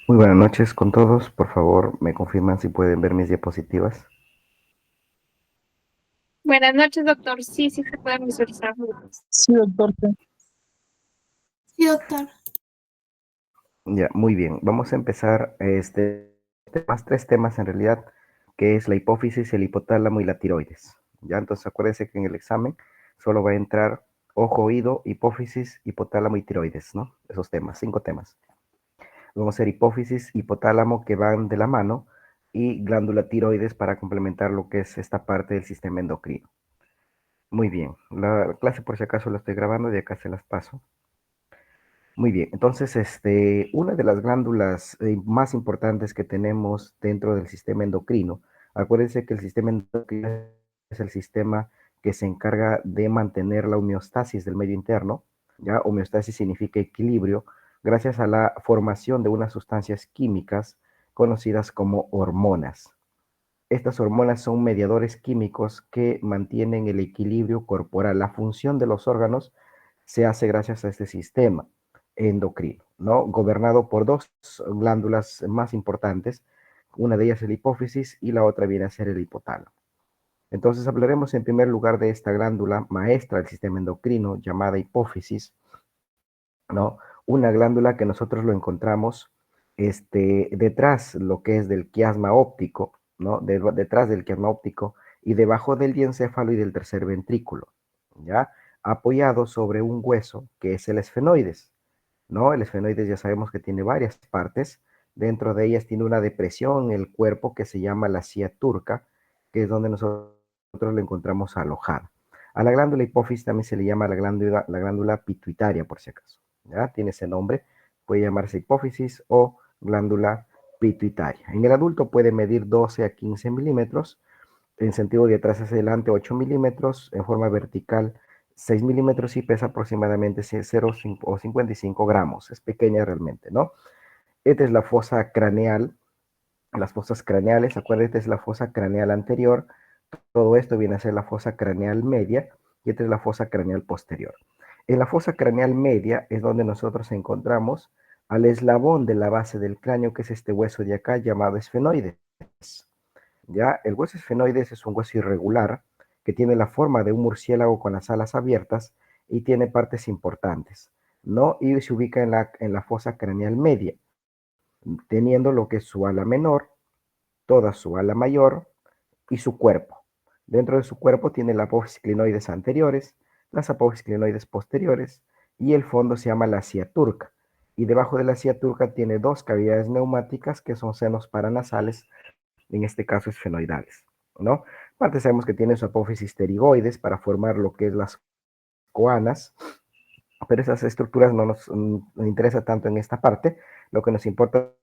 Muy buenas noches con todos. Por favor, me confirman si pueden ver mis diapositivas. Buenas noches, doctor. Sí, sí se pueden visualizar. Sí, doctor. Sí. Sí, doctor. Ya, muy bien. Vamos a empezar más tres temas en realidad, que es la hipófisis, el hipotálamo y la tiroides. Ya, entonces acuérdense que en el examen solo va a entrar ojo, oído, hipófisis, hipotálamo y tiroides, ¿no? Esos temas, cinco temas. Vamos a hacer hipófisis, hipotálamo que van de la mano y glándula tiroides para complementar lo que es esta parte del sistema endocrino. Muy bien, la clase por si acaso la estoy grabando y acá se las paso. Muy bien, entonces una de las glándulas más importantes que tenemos dentro del sistema endocrino, acuérdense que el sistema endocrino es el sistema que se encarga de mantener la homeostasis del medio interno, ¿ya? Homeostasis significa equilibrio, gracias a la formación de unas sustancias químicas conocidas como hormonas. Estas hormonas son mediadores químicos que mantienen el equilibrio corporal. La función de los órganos se hace gracias a este sistema endocrino, ¿no? Gobernado por dos glándulas más importantes. Una de ellas es la hipófisis y la otra viene a ser el hipotálamo. Entonces hablaremos en primer lugar de esta glándula maestra del sistema endocrino llamada hipófisis, ¿no? Una glándula que nosotros lo encontramos detrás, lo que es del quiasma óptico, ¿no? Detrás del quiasma óptico y debajo del diencéfalo y del tercer ventrículo, ¿ya? Apoyado sobre un hueso que es el esfenoides, ¿no? El esfenoides ya sabemos que tiene varias partes, dentro de ellas tiene una depresión en el cuerpo que se llama la scia turca, que es donde nosotros lo encontramos alojada. A la glándula hipófisis también se le llama la glándula pituitaria, por si acaso. ¿Ya? Tiene ese nombre, puede llamarse hipófisis o glándula pituitaria. En el adulto puede medir 12 a 15 milímetros, en sentido de atrás hacia adelante 8 milímetros, en forma vertical 6 milímetros y pesa aproximadamente 0 o 55 gramos. Es pequeña realmente, ¿no? Esta es la fosa craneal. Las fosas craneales, acuérdate, es la fosa craneal anterior. Todo esto viene a ser la fosa craneal media y esta es la fosa craneal posterior. En la fosa craneal media es donde nosotros encontramos al eslabón de la base del cráneo, que es este hueso de acá llamado esfenoides. ¿Ya? El hueso esfenoides es un hueso irregular que tiene la forma de un murciélago con las alas abiertas y tiene partes importantes, ¿no? Y se ubica en la fosa craneal media, teniendo lo que es su ala menor, toda su ala mayor y su cuerpo. Dentro de su cuerpo tiene la apófisis clinoides anteriores, las apófisis clinoides posteriores y el fondo se llama la scia turca. Y debajo de la scia turca tiene dos cavidades neumáticas que son senos paranasales, en este caso esfenoidales, ¿no? Aparte sabemos que tiene su apófisis pterigoides para formar lo que es las coanas, pero esas estructuras no nos interesa tanto en esta parte. Lo que nos importa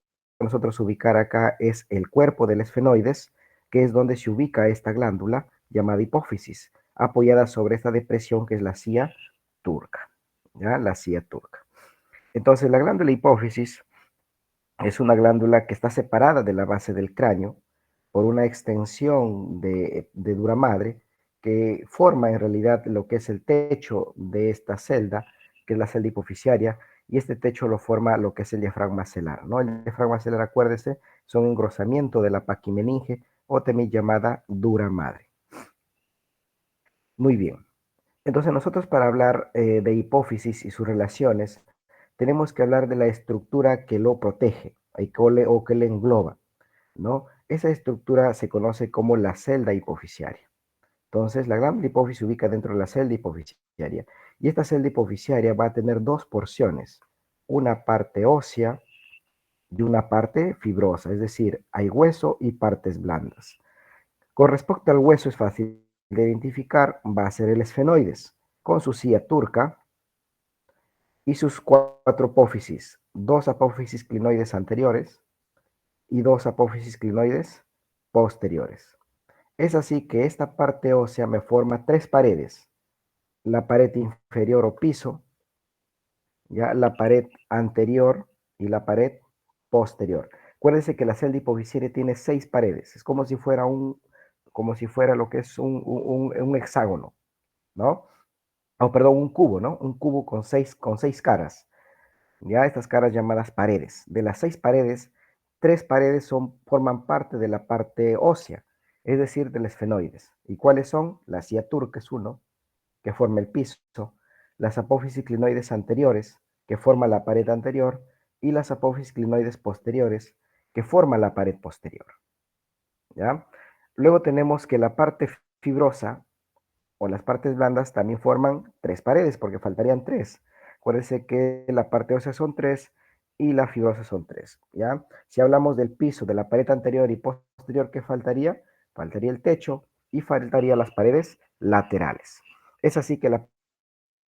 a nosotros ubicar acá es el cuerpo del esfenoides, que es donde se ubica esta glándula llamada hipófisis, apoyada sobre esta depresión que es la scia turca, ¿ya? La scia turca. Entonces, la glándula hipófisis es una glándula que está separada de la base del cráneo por una extensión de dura madre que forma en realidad lo que es el techo de esta celda, que es la celda hipofisiaria, y este techo lo forma lo que es el diafragma celar, ¿no? El diafragma celar, acuérdese, son engrosamiento de la paquimeninge o también llamada dura madre. Muy bien. Entonces nosotros para hablar de hipófisis y sus relaciones, tenemos que hablar de la estructura que lo protege o que le engloba, ¿no? Esa estructura se conoce como la celda hipofisiaria. Entonces, la glándula hipófisis se ubica dentro de la celda hipofisiaria y esta celda hipofisiaria va a tener dos porciones, una parte ósea y una parte fibrosa, es decir, hay hueso y partes blandas. Con respecto al hueso es fácil de identificar, va a ser el esfenoides, con su silla turca y sus cuatro apófisis, dos apófisis clinoides anteriores y dos apófisis clinoides posteriores. Es así que esta parte ósea me forma tres paredes, la pared inferior o piso, ya la pared anterior y la pared posterior. Acuérdense que la celda hipofisiaria tiene seis paredes, es como si fuera lo que es un hexágono, ¿no? Oh, perdón, un cubo, ¿no? Un cubo con seis caras. ya estas caras llamadas paredes. De las 6 paredes, 3 paredes forman parte de la parte ósea, es decir, del esfenoides. ¿Y cuáles son? La ciatur, que es uno, que forma el piso, las apófisis clinoides anteriores, que forma la pared anterior, y las apófisis clinoides posteriores, que forma la pared posterior. ¿Ya? Luego tenemos que la parte fibrosa o las partes blandas también forman 3 paredes, porque faltarían 3. Acuérdense que la parte ósea son 3 y la fibrosa son 3. ¿Ya? Si hablamos del piso, de la pared anterior y posterior, ¿qué faltaría? Faltaría el techo y faltaría las paredes laterales. Es así que la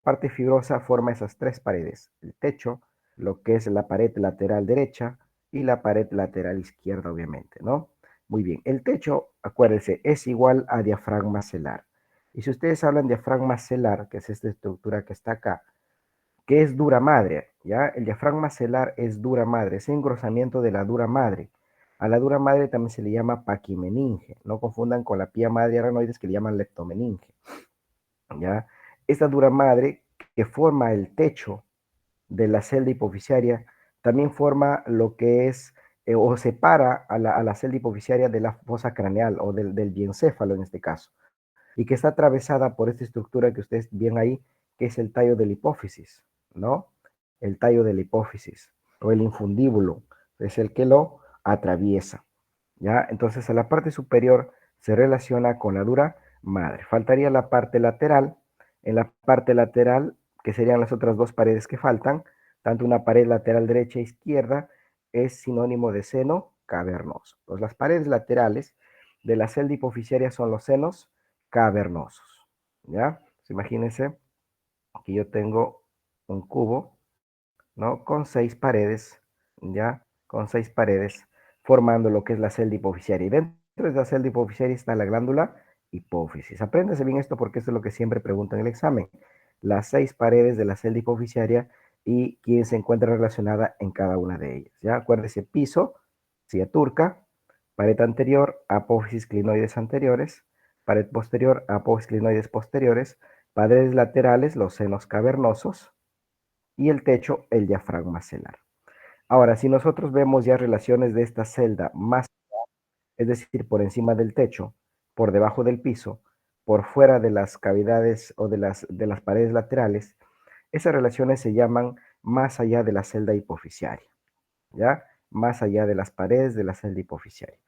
parte fibrosa forma esas 3 paredes: el techo, lo que es la pared lateral derecha y la pared lateral izquierda, obviamente, ¿no? Muy bien, el techo, acuérdense, es igual a diafragma celar. Y si ustedes hablan de diafragma celar, que es esta estructura que está acá, que es dura madre, ¿ya? El diafragma celar es dura madre, es engrosamiento de la dura madre. A la dura madre también se le llama paquimeninge. No confundan con la pía madre aranoides, que le llaman leptomeninge, ¿ya? Esta dura madre que forma el techo de la celda hipoficiaria también forma lo que es o separa a la celda hipoficiaria de la fosa craneal o del diencéfalo en este caso, y que está atravesada por esta estructura que ustedes ven ahí, que es el tallo de la hipófisis, ¿no? El tallo de la hipófisis o el infundíbulo es el que lo atraviesa, ¿ya? Entonces a la parte superior se relaciona con la dura madre. Faltaría la parte lateral. En la parte lateral, que serían las otras 2 paredes que faltan, tanto una pared lateral derecha e izquierda, es sinónimo de seno cavernoso. Pues las paredes laterales de la celda hipoficiaria son los senos cavernosos, ¿ya? Pues imagínense que yo tengo un cubo, ¿no? Con 6 paredes, ¿ya? Con 6 paredes, formando lo que es la celda hipoficiaria. Y dentro de la celda hipoficiaria está la glándula hipófisis. Apréndase bien esto porque esto es lo que siempre preguntan en el examen. Las 6 paredes de la celda hipoficiaria y quién se encuentra relacionada en cada una de ellas, ¿ya? Acuérdese: piso, silla turca; pared anterior, apófisis clinoides anteriores; pared posterior, apófisis clinoides posteriores; paredes laterales, los senos cavernosos; y el techo, el diafragma celar. Ahora, si nosotros vemos ya relaciones de esta celda más, es decir, por encima del techo, por debajo del piso, por fuera de las cavidades o de las paredes laterales, esas relaciones se llaman más allá de la celda hipoficiaria, ¿ya? Más allá de las paredes de la celda hipoficiaria.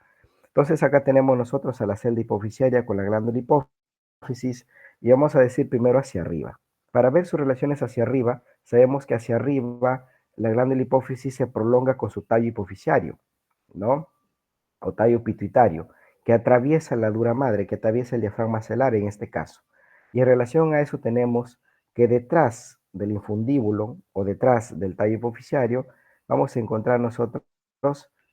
Entonces acá tenemos nosotros a la celda hipoficiaria con la glándula hipófisis y vamos a decir primero hacia arriba. Para ver sus relaciones hacia arriba, sabemos que hacia arriba la glándula hipófisis se prolonga con su tallo hipoficiario, ¿no? O tallo pituitario, que atraviesa la dura madre, que atraviesa el diafragma celar en este caso. Y en relación a eso tenemos que detrás del infundíbulo o detrás del tallo hipoficiario vamos a encontrar nosotros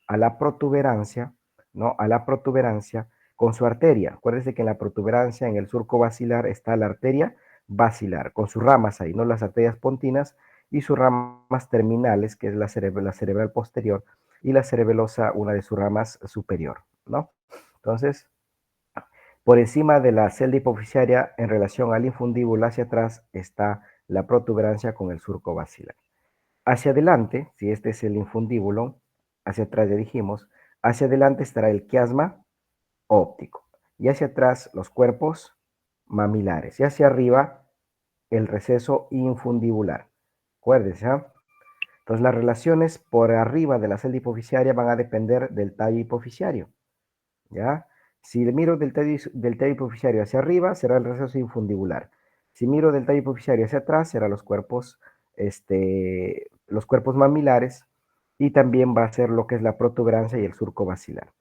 a la protuberancia, ¿no? A la protuberancia con su arteria. Acuérdense que en la protuberancia, en el surco basilar, está la arteria basilar, con sus ramas ahí, no las arterias pontinas, y sus ramas terminales, que es la cerebral posterior, y la cerebelosa, una de sus ramas superior, ¿no? Entonces, por encima de la celda hipoficiaria, en relación al infundíbulo hacia atrás, está la protuberancia con el surco basilar. Hacia adelante, si este es el infundíbulo, hacia atrás ya dijimos, hacia adelante estará el quiasma óptico, y hacia atrás los cuerpos mamilares, y hacia arriba el receso infundibular. Acuérdense, ¿eh? Entonces las relaciones por arriba de la celda hipoficiaria van a depender del tallo hipoficiario, ¿ya? Si miro del tallo hipoficiario hacia arriba, será el receso infundibular. Si miro del tallo hipoficiario hacia atrás, serán los cuerpos mamilares, y también va a ser lo que es la protuberancia y el surco basilar.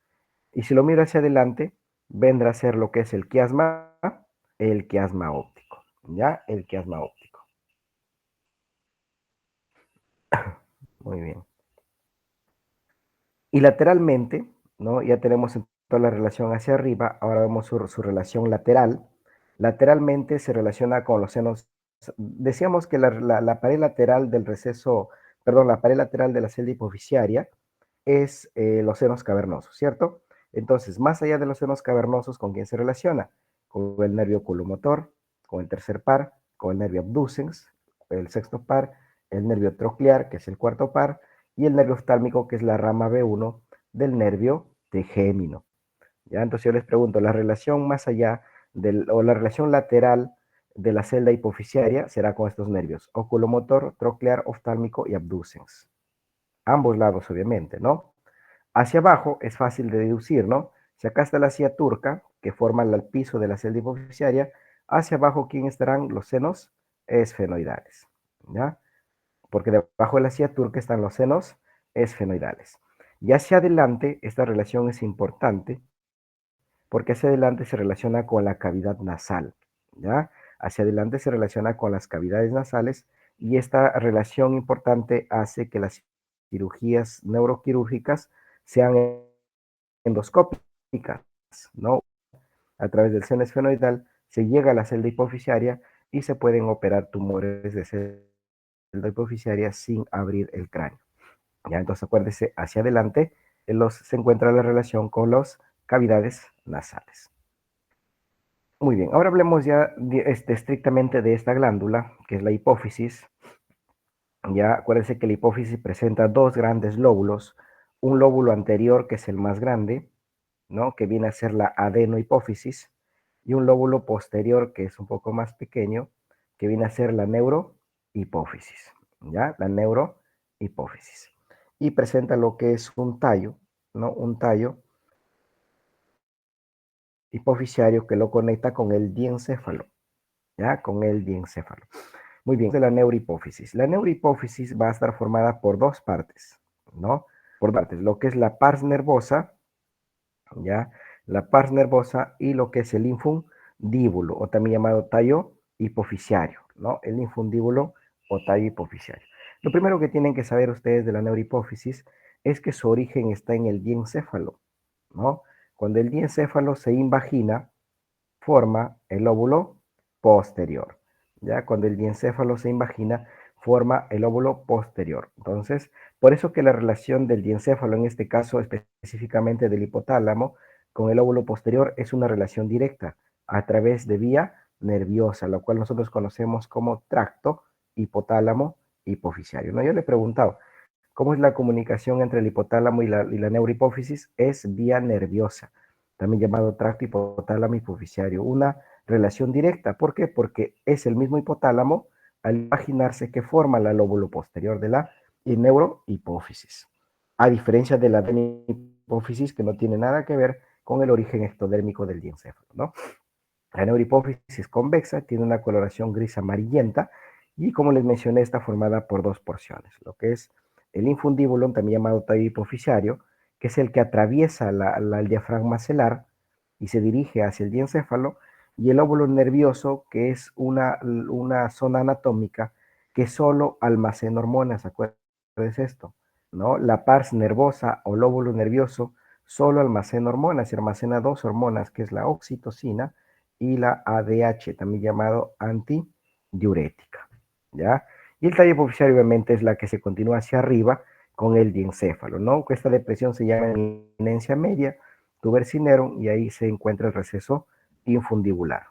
Y si lo miro hacia adelante, vendrá a ser lo que es el quiasma óptico, ¿ya? El quiasma óptico. Muy bien. Y lateralmente, ¿no? Ya tenemos toda la relación hacia arriba, ahora vemos su relación lateral. Lateralmente se relaciona con los senos. Decíamos que la pared lateral del receso, perdón, la pared lateral de la celda hipoficiaria es los senos cavernosos, ¿cierto? Entonces, más allá de los senos cavernosos, ¿con quién se relaciona? Con el nervio oculomotor, con el tercer par, con el nervio abducens, el sexto par, el nervio troclear, que es el cuarto par, y el nervio oftálmico, que es la rama B1 del nervio trigémino. ¿Ya? Entonces yo les pregunto, la relación más allá o la relación lateral de la celda hipofisiaria será con estos nervios, oculomotor, troclear, oftálmico y abducens. Ambos lados, obviamente, ¿no? Hacia abajo es fácil de deducir, ¿no? Si acá está la silla turca, que forma el piso de la celda hipofisiaria, hacia abajo, ¿quién estarán los senos esfenoidales? ¿Ya? Porque debajo de la silla turca están los senos esfenoidales. Y hacia adelante, esta relación es importante porque hacia adelante se relaciona con la cavidad nasal, ¿ya? Hacia adelante se relaciona con las cavidades nasales y esta relación importante hace que las cirugías neuroquirúrgicas sean endoscópicas, ¿no? A través del seno esfenoidal se llega a la celda hipofisiaria y se pueden operar tumores de celda hipofisiaria sin abrir el cráneo. ¿Ya? Entonces acuérdese, hacia adelante se encuentra la relación con las cavidades nasales. Muy bien, ahora hablemos ya estrictamente de esta glándula, que es la hipófisis. Ya acuérdense que la hipófisis presenta dos grandes lóbulos, un lóbulo anterior que es el más grande, ¿no? Que viene a ser la adenohipófisis, y un lóbulo posterior que es un poco más pequeño, que viene a ser la neurohipófisis, ¿ya? La neurohipófisis. Y presenta lo que es un tallo, ¿no? Un tallo hipofisiario que lo conecta con el diencéfalo, ¿ya? Con el diencéfalo. Muy bien, de la neurohipófisis. La neurohipófisis va a estar formada por dos partes, ¿no? Por partes, lo que es la pars nervosa, ¿ya? La pars nervosa y lo que es el infundíbulo, o también llamado tallo hipofisiario, ¿no? El infundíbulo o tallo hipofisiario. Lo primero que tienen que saber ustedes de la neurohipófisis es que su origen está en el diencéfalo, ¿no? Cuando el diencéfalo se invagina, forma el lóbulo posterior. Ya cuando el diencéfalo se invagina, forma el óvulo posterior. Entonces, por eso que la relación del diencéfalo, en este caso específicamente del hipotálamo, con el óvulo posterior es una relación directa a través de vía nerviosa, lo cual nosotros conocemos como tracto hipotálamo hipofisiario. ¿No? Yo le he preguntado, ¿cómo es la comunicación entre el hipotálamo y la neurohipófisis? Es vía nerviosa, también llamado tracto hipotálamo hipofisiario. Una relación directa. ¿Por qué? Porque es el mismo hipotálamo al imaginarse que forma la lóbulo posterior de la neurohipófisis. A diferencia de la hipófisis que no tiene nada que ver con el origen ectodérmico del diencéfalo, ¿no? La neurohipófisis convexa tiene una coloración gris amarillenta y, como les mencioné, está formada por dos porciones, lo que es el infundíbulo, también llamado tallo hipofisiario, que es el que atraviesa el diafragma celular y se dirige hacia el diencéfalo, y el óvulo nervioso, que es una zona anatómica que solo almacena hormonas, acuérdense esto, ¿no? La pars nervosa o lóbulo nervioso solo almacena hormonas y almacena dos hormonas, que es la oxitocina y la ADH, también llamado antidiurética, ¿ya? Y el tallo hipofisiario obviamente es la que se continúa hacia arriba con el diencéfalo, ¿no? Esta depresión se llama eminencia media, tuber cinerum, y ahí se encuentra el receso infundibular.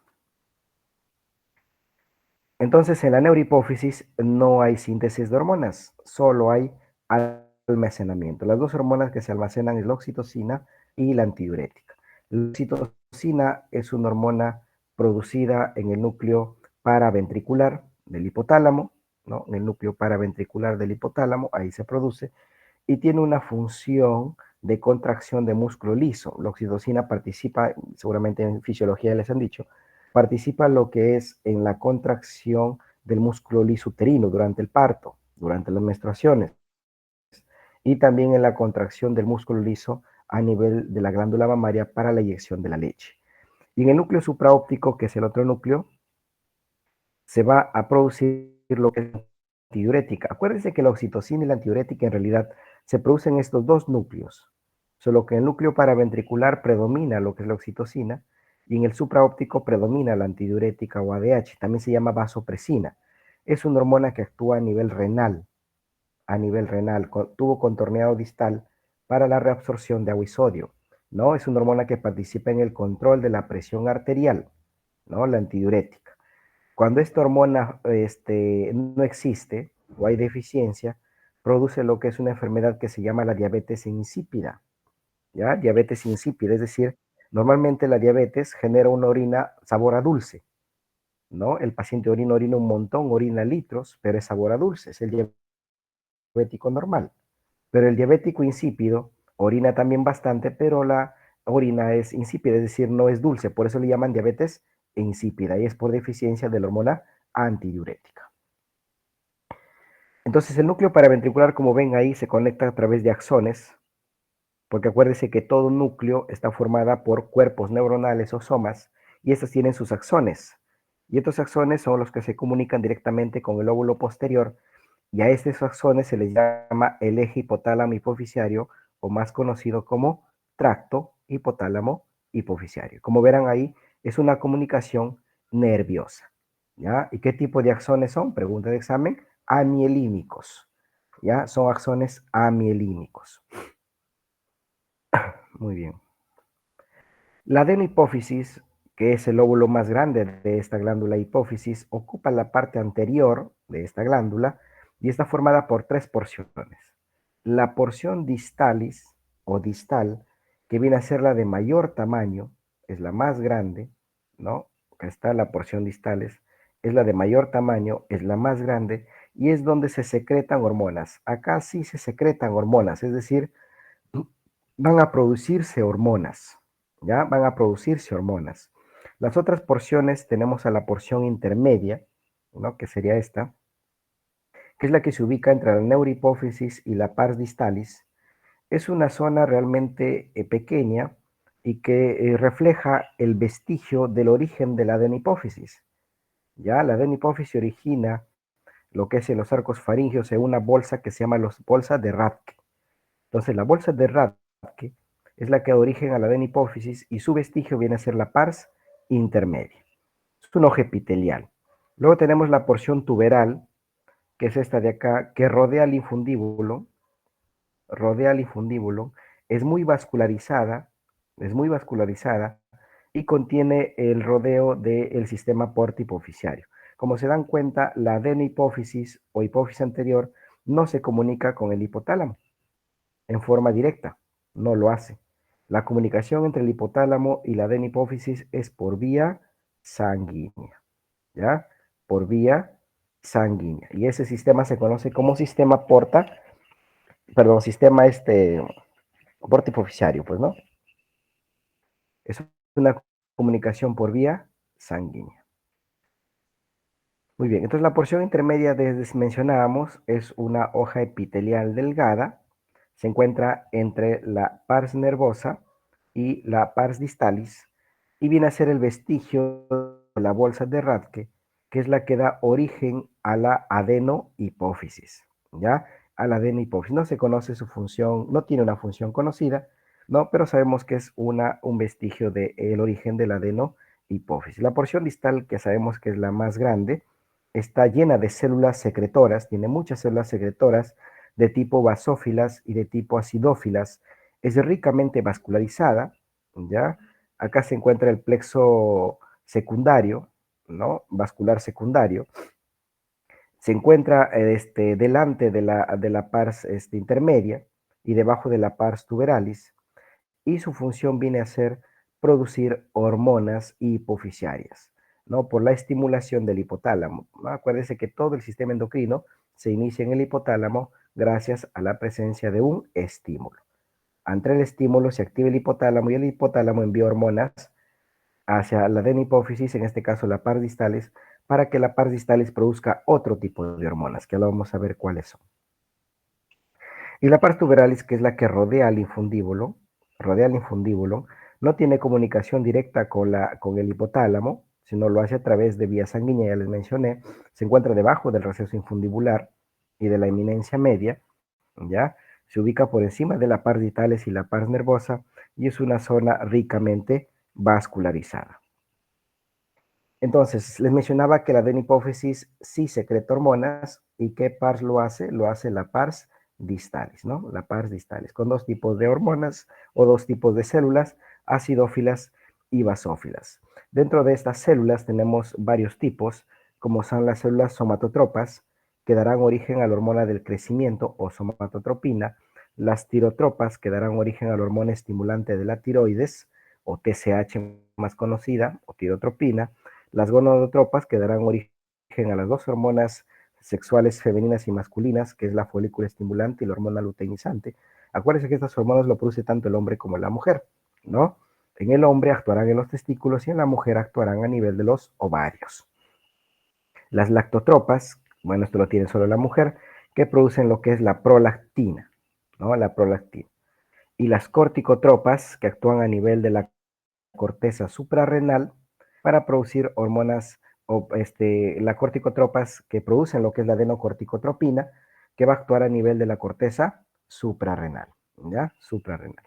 Entonces, en la neurohipófisis no hay síntesis de hormonas, solo hay almacenamiento. Las dos hormonas que se almacenan es la oxitocina y la antidiurética. La oxitocina es una hormona producida en el núcleo paraventricular del hipotálamo, ¿no? En el núcleo paraventricular del hipotálamo, ahí se produce, y tiene una función de contracción de músculo liso. La oxitocina participa, seguramente en fisiología les han dicho, participa lo que es en la contracción del músculo liso uterino durante el parto, durante las menstruaciones, y también en la contracción del músculo liso a nivel de la glándula mamaria para la eyección de la leche. Y en el núcleo supraóptico, que es el otro núcleo, se va a producir lo que es antidiurética. Acuérdense que la oxitocina y la antidiurética en realidad se producen en estos dos núcleos, solo que en el núcleo paraventricular predomina lo que es la oxitocina y en el supraóptico predomina la antidiurética o ADH, también se llama vasopresina. Es una hormona que actúa a nivel renal, tubo contorneado distal para la reabsorción de agua y sodio, ¿no? Es una hormona que participa en el control de la presión arterial, ¿no? La antidiurética. Cuando esta hormona no existe, o hay deficiencia, produce lo que es una enfermedad que se llama la diabetes insípida, ¿ya? Diabetes insípida, es decir, normalmente la diabetes genera una orina sabor a dulce, ¿no? El paciente orina un montón, orina litros, pero es sabor a dulce, es el diabético normal. Pero el diabético insípido orina también bastante, pero la orina es insípida, es decir, no es dulce, por eso le llaman diabetes insípida y es por deficiencia de la hormona antidiurética. Entonces el núcleo paraventricular, como ven ahí, se conecta a través de axones, porque acuérdense que todo núcleo está formada por cuerpos neuronales o somas, y estos tienen sus axones. Y estos axones son los que se comunican directamente con el lóbulo posterior, y a estos axones se les llama el eje hipotálamo hipoficiario, o más conocido como tracto hipotálamo hipoficiario. Como verán ahí, es una comunicación nerviosa. ¿Ya? ¿Y qué tipo de axones son? Pregunta de examen. Amielínicos. ¿Ya? Son axones amielínicos. Muy bien. La adenohipófisis, que es el lóbulo más grande de esta glándula hipófisis, ocupa la parte anterior de esta glándula y está formada por tres porciones. La porción distalis o distal, que viene a ser la de mayor tamaño, es la más grande, ¿no? Acá está la porción distalis, es la de mayor tamaño, es la más grande y es donde se secretan hormonas. Acá sí se secretan hormonas, es decir, van a producirse hormonas, ¿ya? Van a producirse hormonas. Las otras porciones tenemos a la porción intermedia, ¿no? Que sería esta, que es la que se ubica entre la neurohipófisis y la pars distalis. Es una zona realmente pequeña y que refleja el vestigio del origen de la adenohipófisis. Ya, la adenohipófisis origina lo que es en los arcos faringeos en una bolsa que se llama la bolsa de Rathke. Entonces, la bolsa de Rathke es la que da origen a la adenohipófisis y su vestigio viene a ser la pars intermedia. Es un ojo epitelial. Luego tenemos la porción tuberal, que es esta de acá, que rodea el infundíbulo, es muy vascularizada y contiene el rodeo del sistema portohipoficiario. Como se dan cuenta, la adenohipófisis o hipófisis anterior no se comunica con el hipotálamo en forma directa, no lo hace. La comunicación entre el hipotálamo y la adenohipófisis es por vía sanguínea, ¿ya? Por vía sanguínea. Y ese sistema se conoce como sistema portohipoficiario, pues, ¿no? Es una comunicación por vía sanguínea. Muy bien, entonces la porción intermedia mencionábamos es una hoja epitelial delgada, se encuentra entre la pars nervosa y la pars distalis y viene a ser el vestigio de la bolsa de Rathke, que es la que da origen a la adenohipófisis, ¿ya? A la adenohipófisis. No se conoce su función, no tiene una función conocida, ¿no? Pero sabemos que es un vestigio del origen de la adenohipófisis. La porción distal, que sabemos que es la más grande, está llena de células secretoras, tiene muchas células secretoras de tipo basófilas y de tipo acidófilas. Es ricamente vascularizada, ¿ya? Acá se encuentra el plexo secundario, ¿no? Vascular secundario. Se encuentra delante de la pars intermedia y debajo de la pars tuberalis, y su función viene a ser producir hormonas hipofisiarias, ¿no? Por la estimulación del hipotálamo, ¿no? Acuérdense que todo el sistema endocrino se inicia en el hipotálamo gracias a la presencia de un estímulo. Ante el estímulo se activa el hipotálamo y el hipotálamo envía hormonas hacia la adenohipófisis, en este caso la pars distalis, para que la pars distalis produzca otro tipo de hormonas, que ahora vamos a ver cuáles son. Y la pars tuberalis, que es la que rodea el infundíbulo, no tiene comunicación directa con el hipotálamo, sino lo hace a través de vía sanguínea, ya les mencioné, se encuentra debajo del receso infundibular y de la eminencia media, ¿ya? Se ubica por encima de la pars ditalis y la pars nervosa y es una zona ricamente vascularizada. Entonces, les mencionaba que la adenohipófisis sí secreta hormonas. ¿Y qué pars lo hace? Lo hace la pars distalis, ¿no? La pars distalis, con dos tipos de hormonas o dos tipos de células, acidófilas y basófilas. Dentro de estas células tenemos varios tipos, como son las células somatotropas, que darán origen a la hormona del crecimiento o somatotropina, las tirotropas, que darán origen a la hormona estimulante de la tiroides, o TSH más conocida, o tirotropina, las gonadotropas, que darán origen a las dos hormonas sexuales femeninas y masculinas, que es la folícula estimulante y la hormona luteinizante. Acuérdense que estas hormonas lo produce tanto el hombre como la mujer, ¿no? En el hombre actuarán en los testículos y en la mujer actuarán a nivel de los ovarios. Las lactotropas, bueno, esto lo tiene solo la mujer, que producen lo que es la prolactina, ¿no? La prolactina. Y las corticotropas, que actúan a nivel de la corteza suprarrenal para producir hormonas, o las corticotropas que producen lo que es la adenocorticotropina, que va a actuar a nivel de la corteza suprarrenal, ¿ya? Suprarrenal.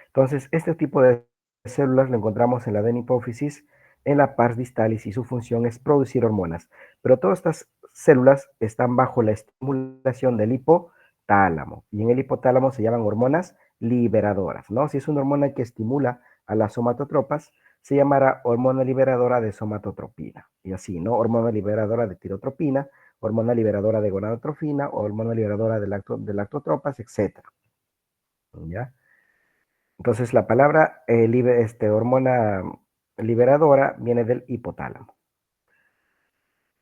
Entonces, este tipo de células lo encontramos en la adenohipófisis, en la pars distalis, y su función es producir hormonas. Pero todas estas células están bajo la estimulación del hipotálamo, y en el hipotálamo se llaman hormonas liberadoras, ¿no? Si es una hormona que estimula a las somatotropas, se llamará hormona liberadora de somatotropina, y así, ¿no? Hormona liberadora de tirotropina, hormona liberadora de gonadotrofina, o hormona liberadora de lactotropas, etc. ¿Ya? Entonces, la palabra hormona liberadora viene del hipotálamo.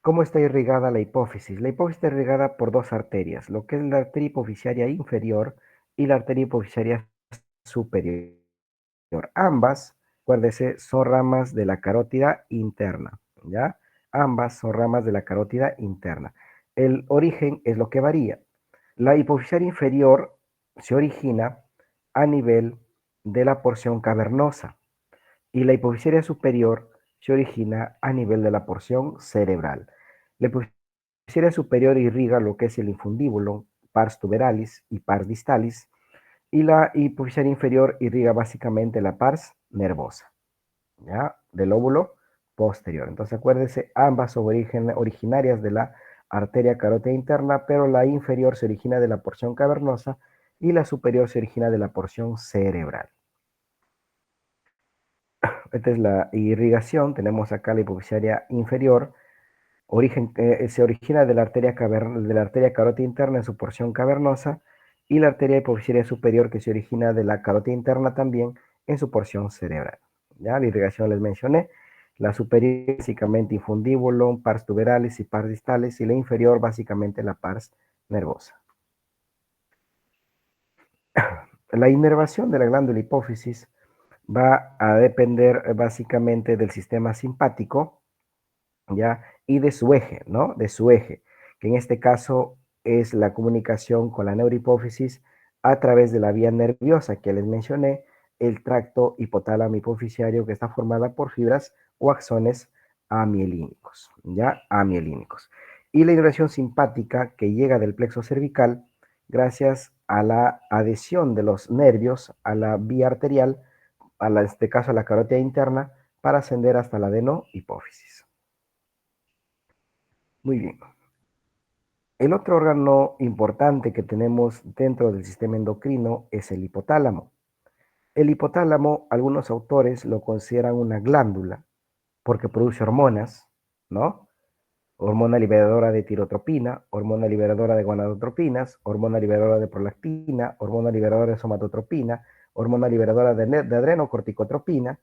¿Cómo está irrigada la hipófisis? La hipófisis está irrigada por dos arterias, lo que es la arteria hipoficiaria inferior y la arteria hipoficiaria superior. Ambas, acuérdese, son ramas de la carótida interna, ¿ya? Ambas son ramas de la carótida interna. El origen es lo que varía. La hipoficiaria inferior se origina a nivel de la porción cavernosa y la hipoficiaria superior se origina a nivel de la porción cerebral. La hipoficiaria superior irriga lo que es el infundíbulo, pars tuberalis y pars distalis, y la hipoficiaria inferior irriga básicamente la pars nervosa, ¿ya? Del lóbulo posterior. Entonces acuérdense, ambas son originarias de la arteria carótida interna, pero la inferior se origina de la porción cavernosa y la superior se origina de la porción cerebral. Esta es la irrigación. Tenemos acá la hipoficiaria inferior. Se origina de la arteria carótida interna en su porción cavernosa, y la arteria hipoficiaria superior, que se origina de la carótida interna también en su porción cerebral. Ya la irrigación les mencioné. La superior básicamente infundíbulo, pars tuberalis y pars distales, y la inferior básicamente la pars nervosa. La inervación de la glándula hipófisis va a depender básicamente del sistema simpático, ¿ya? Y de su eje, ¿no? De su eje, que en este caso es la comunicación con la neurohipófisis a través de la vía nerviosa que les mencioné, el tracto hipotálamo hipoficiario, que está formada por fibras o axones amielínicos, ¿ya? Amielínicos. Y la inervación simpática, que llega del plexo cervical gracias a la adhesión de los nervios a la vía arterial, en este caso a la carótida interna, para ascender hasta la adenohipófisis. Muy bien. El otro órgano importante que tenemos dentro del sistema endocrino es el hipotálamo. El hipotálamo, algunos autores lo consideran una glándula porque produce hormonas, ¿no? Hormona liberadora de tirotropina, hormona liberadora de gonadotropinas, hormona liberadora de prolactina, hormona liberadora de somatotropina, hormona liberadora de adrenocorticotropina,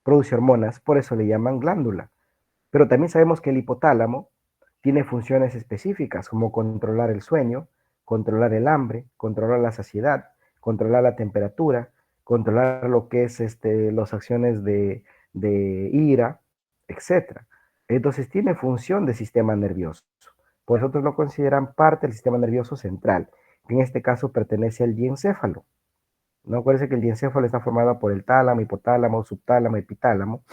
produce hormonas, por eso le llaman glándula. Pero también sabemos que el hipotálamo tiene funciones específicas como controlar el sueño, controlar el hambre, controlar la saciedad, controlar la temperatura, controlar lo que es las acciones de ira, etc. Entonces tiene función de sistema nervioso. Por eso otros lo consideran parte del sistema nervioso central, que en este caso pertenece al diencéfalo. No acuérdense que el diencéfalo está formado por el tálamo, hipotálamo, subtálamo, epitálamo.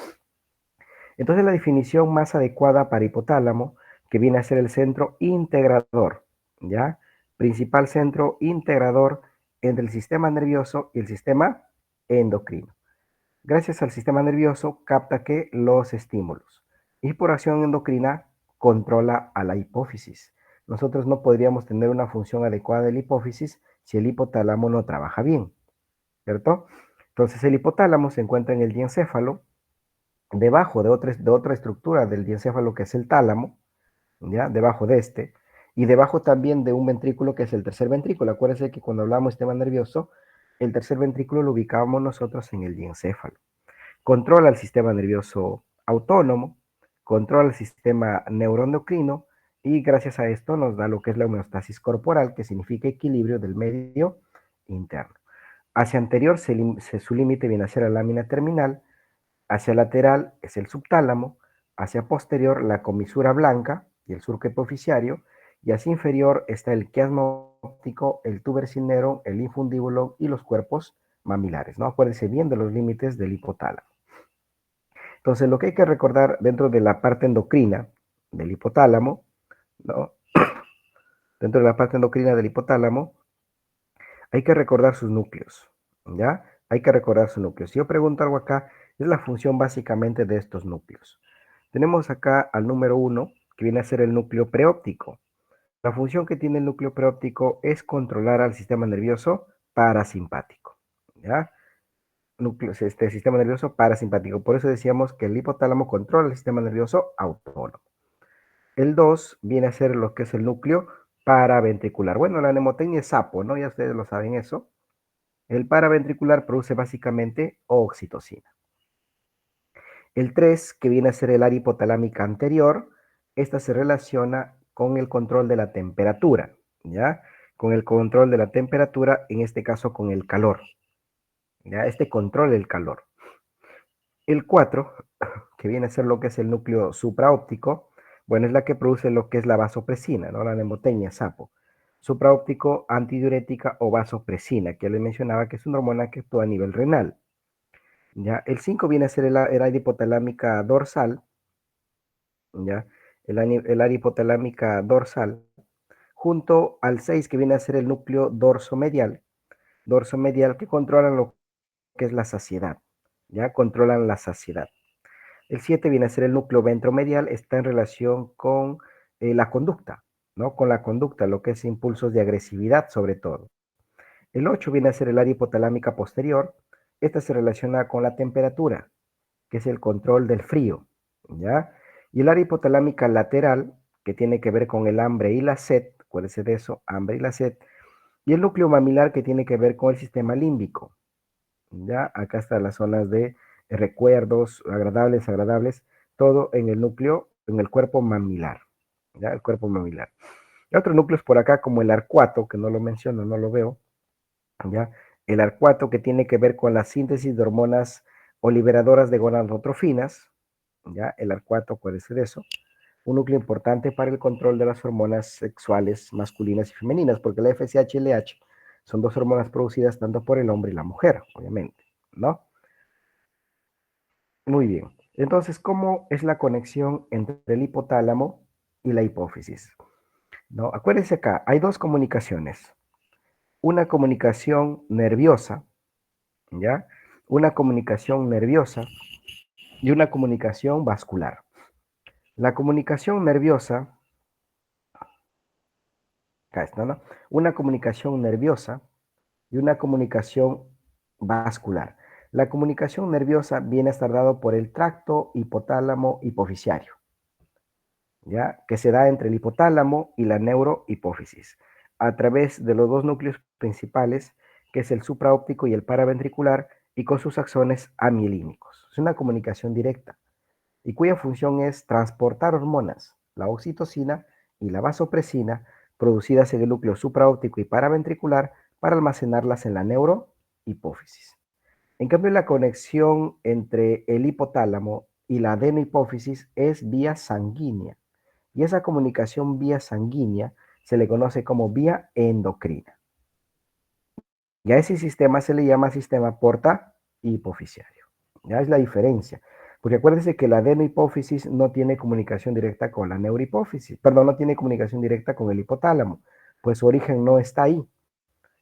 Entonces la definición más adecuada para hipotálamo, que viene a ser el centro integrador, ¿ya? Principal centro integrador entre el sistema nervioso y el sistema endocrino. Gracias al sistema nervioso capta que los estímulos, y por acción endocrina controla a la hipófisis. Nosotros no podríamos tener una función adecuada de la hipófisis si el hipotálamo no trabaja bien, ¿cierto? Entonces el hipotálamo se encuentra en el diencéfalo, debajo de otra estructura del diencéfalo, que es el tálamo, ¿ya? Debajo de este, y debajo también de un ventrículo que es el tercer ventrículo. Acuérdense que cuando hablamos de sistema nervioso, el tercer ventrículo lo ubicábamos nosotros en el diencéfalo. Controla el sistema nervioso autónomo, controla el sistema neuroendocrino y gracias a esto nos da lo que es la homeostasis corporal, que significa equilibrio del medio interno. Hacia anterior su límite viene a ser la lámina terminal, hacia lateral es el subtálamo, hacia posterior la comisura blanca y el surco epofisiario, y hacia inferior está el quiasma óptico, el tubercinero, el infundíbulo y los cuerpos mamilares, ¿no? Acuérdense bien de los límites del hipotálamo. Entonces, lo que hay que recordar dentro de la parte endocrina del hipotálamo, ¿no? Dentro de la parte endocrina del hipotálamo, hay que recordar sus núcleos, ¿ya? Hay que recordar sus núcleos. Si yo pregunto algo acá, es la función básicamente de estos núcleos. Tenemos acá al número 1, que viene a ser el núcleo preóptico. La función que tiene el núcleo preóptico es controlar al sistema nervioso parasimpático, ¿ya? Sistema nervioso parasimpático. Por eso decíamos que el hipotálamo controla el sistema nervioso autónomo. El 2 viene a ser lo que es el núcleo paraventricular. Bueno, la mnemotecnia es sapo, ¿no? Ya ustedes lo saben eso. El paraventricular produce básicamente oxitocina. El 3, que viene a ser el área hipotalámica anterior, esta se relaciona con el control de la temperatura, ¿ya? Con el control de la temperatura, en este caso con el calor, ¿ya? Este control del calor. El 4, que viene a ser lo que es el núcleo supraóptico, bueno, es la que produce lo que es la vasopresina, ¿no? La mnemotecnia, sapo. Supraóptico, antidiurética o vasopresina, que les mencionaba que es una hormona que actúa a nivel renal. ¿Ya? El 5 viene a ser el área hipotalámica dorsal, ¿ya? El área hipotalámica dorsal, junto al 6 que viene a ser el núcleo dorsomedial que controlan lo que es la saciedad, ¿ya? Controlan la saciedad. El 7 viene a ser el núcleo ventromedial, está en relación con la conducta, ¿no? Con la conducta, lo que es impulsos de agresividad sobre todo. El 8 viene a ser el área hipotalámica posterior, esta se relaciona con la temperatura, que es el control del frío, ¿ya? Y el área hipotalámica lateral, que tiene que ver con el hambre y la sed, acuérdense de eso, hambre y la sed, y el núcleo mamilar, que tiene que ver con el sistema límbico, ¿ya? Acá están las zonas de recuerdos, agradables, desagradables, todo en el núcleo, en el cuerpo mamilar, ¿ya? El cuerpo mamilar. Y otros núcleos por acá, como el arcuato, que no lo menciono, no lo veo, ¿ya? El arcuato, que tiene que ver con la síntesis de hormonas o liberadoras de gonadotrofinas, ¿ya? El arcuato puede ser eso. Un núcleo importante para el control de las hormonas sexuales masculinas y femeninas, porque la FSH y el LH son dos hormonas producidas tanto por el hombre y la mujer, obviamente, ¿no? Muy bien. Entonces, ¿cómo es la conexión entre el hipotálamo y la hipófisis? ¿No? Acuérdense acá, hay dos comunicaciones. Una comunicación nerviosa, ¿ya? Una comunicación nerviosa y una comunicación vascular. La comunicación nerviosa, acá está, ¿no? Una comunicación nerviosa y una comunicación vascular. La comunicación nerviosa viene a estar dado por el tracto hipotálamo hipofisiario, ¿ya? Que se da entre el hipotálamo y la neurohipófisis, a través de los dos núcleos principales, que es el supraóptico y el paraventricular, y con sus axones amielínicos. Es una comunicación directa, y cuya función es transportar hormonas, la oxitocina y la vasopresina, producidas en el núcleo supraóptico y paraventricular, para almacenarlas en la neurohipófisis. En cambio, la conexión entre el hipotálamo y la adenohipófisis es vía sanguínea, y esa comunicación vía sanguínea se le conoce como vía endocrina. Y a ese sistema se le llama sistema porta hipofisiario. Ya es la diferencia. Porque acuérdense que la adenohipófisis no tiene comunicación directa con la neurohipófisis, perdón, no tiene comunicación directa con el hipotálamo, pues su origen no está ahí.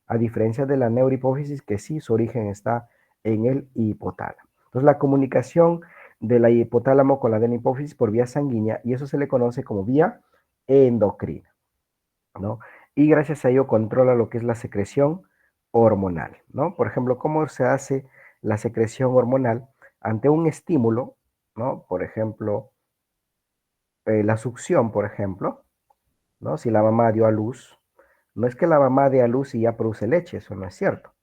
A diferencia de la neurohipófisis, que sí, su origen está en el hipotálamo. Entonces, la comunicación de la hipotálamo con la adenohipófisis por vía sanguínea, y eso se le conoce como vía endocrina, ¿no? Y gracias a ello controla lo que es la secreción hormonal, ¿no? Por ejemplo, ¿cómo se hace la secreción hormonal ante un estímulo, ¿no? Por ejemplo, la succión, por ejemplo. ¿no? Si la mamá dio a luz, no es que la mamá dé a luz y ya produce leche, eso no es cierto,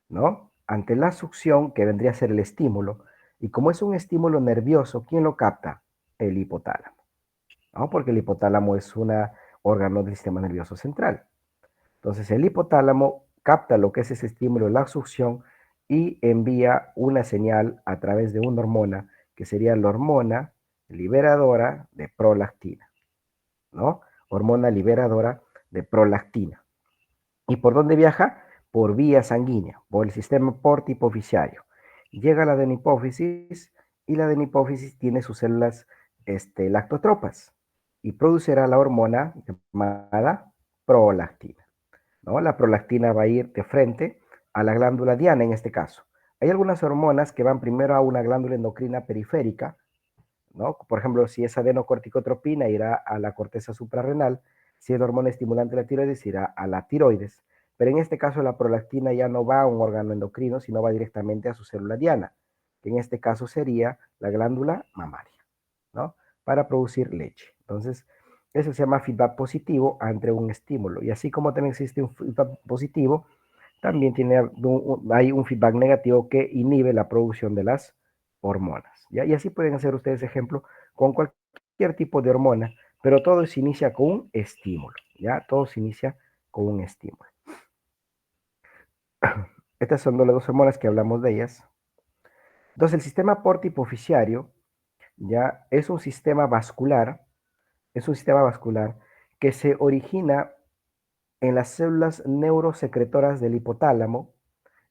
¿no? Ante la succión, que vendría a ser el estímulo, y como es un estímulo nervioso, ¿quién lo capta? El hipotálamo, ¿no? Porque el hipotálamo es un órgano del sistema nervioso central. Entonces el hipotálamo capta lo que es ese estímulo, la succión, y envía una señal a través de una hormona, que sería la hormona liberadora de prolactina, ¿no? Hormona liberadora de prolactina. ¿Y por dónde viaja? Por vía sanguínea, por el sistema portihipofisiario. Llega a la adenohipófisis y la adenohipófisis tiene sus células lactotropas y producirá la hormona llamada prolactina, ¿no? La prolactina va a ir de frente a la glándula diana en este caso. Hay algunas hormonas que van primero a una glándula endocrina periférica, ¿no? Por ejemplo, si es adenocorticotropina, irá a la corteza suprarrenal. Si es la hormona estimulante de la tiroides, irá a la tiroides. Pero en este caso, la prolactina ya no va a un órgano endocrino, sino va directamente a su célula diana, que en este caso sería la glándula mamaria, ¿no? Para producir leche. Entonces, eso se llama feedback positivo ante un estímulo. Y así como también existe un feedback positivo, también hay un feedback negativo que inhibe la producción de las hormonas, ¿ya? Y así pueden hacer ustedes ejemplo con cualquier tipo de hormona, pero todo se inicia con un estímulo, ¿ya? Todo se inicia con un estímulo. Estas son las dos hormonas que hablamos de ellas. Entonces, el sistema portihipofisiario, ¿ya? Es un sistema vascular que se origina en las células neurosecretoras del hipotálamo,